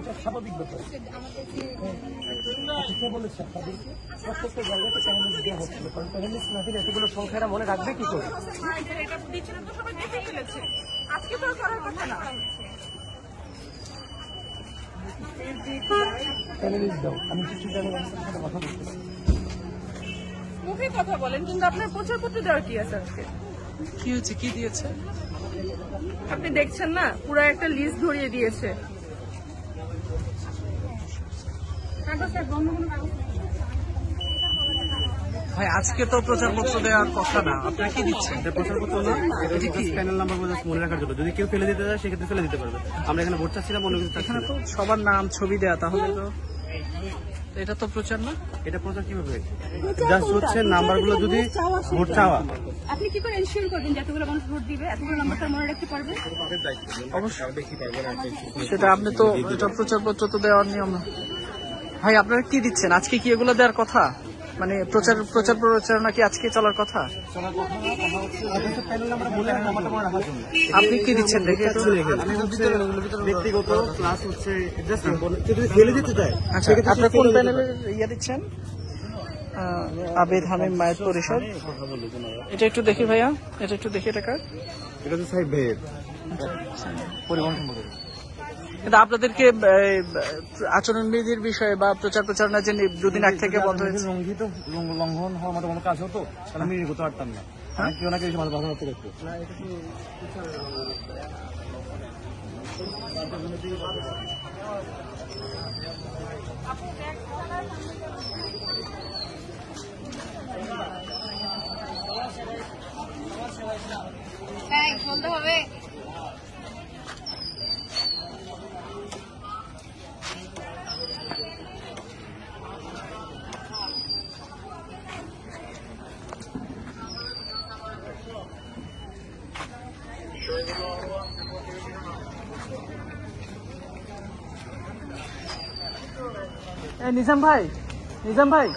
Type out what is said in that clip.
এটা স্বাভাবিক ব্যাপার। বলেছে তাদেরকে প্রত্যেকটা জায়গাতে প্যানেলিস্ট দেওয়া হচ্ছিল, কারণ প্যানেলিস্ট না দিলে এতগুলো সংখ্যারা মনে রাখবে কি করে? প্যানেলিস্ট দাও, আমি সাথে কথা বলতে পারি। মুখে কথা বলেন, কিন্তু আপনার প্রচারপত্র দেওয়ার কি আছে আজকে? কি হচ্ছে, কি দিয়েছে আপনি দেখছেন না, পুরো একটা লিস্ট ধরিয়ে দিয়েছে। ভাই আজকে তো প্রচারপত্র দেওয়ার কথা না, আপনারা কি দিচ্ছেন? প্রচারপত্র না, এটা কি প্যানেল নাম্বার মনে রাখার জন্য, যদি কেউ ফেলে দিতে চায় সেক্ষেত্রে ফেলে দিতে পারবে। আমরা এখানে ভোট চাচ্ছিলাম, অন্য কিছু চাচ্ছি এখানে না। তো সবার নাম ছবি দেয়া, তাহলে তো এটা তো প্রচার না। এটা প্রচার কিভাবে? জাস্ট হচ্ছে নাম্বারগুলো যদি ভোট চাওয়া, আপনি কি করে এনশিওর করবেন যে এতগুলো মানুষ ভোট দিবে, এতগুলো নাম্বারটা মনে রাখতে পারবে? সেটা আপনি তো, এটা প্রচারপত্র তো দেওয়ার নিয়ম না। ভাই আপনারা কি দিচ্ছেন আজকে? কি এগুলো দেওয়ার কথা? মানে প্রচারণা কি আজকে চলার কথা? প্যানেল নাম্বার বলে নাম্বারটা মনে রাখার জন্য। আপনি কি দিচ্ছেন দেখে একটু? আমি হচ্ছে ব্যক্তিগত ক্লাস হচ্ছে জাস্ট যদি ফেলে দিতে চায়। আচ্ছা, আপনার কোন প্যানেলের ইয়া দিচ্ছেন? আবেদ হামিম মায়ের পরিষদ। এটা একটু দেখি ভাইয়া, এটা একটু দেখি। এটা কার? এটা তো সাহেব ভাইয়ের পরিবহন সম্পর্কে। কিন্তু আপনাদেরকে আচরণবিধির বিষয়ে বা প্রচারণা যে দুদিন আগ থেকে বন্ধ হয়েছে, লঙ্ঘিত লঙ্ঘন হওয়ার মতো কোনো কাজ হতো তাহলে আমি করতে পারতাম না। কেউ না কেউ এসে ভালো করতে দেখতো। বলতে হবে। নিজাম ভাই,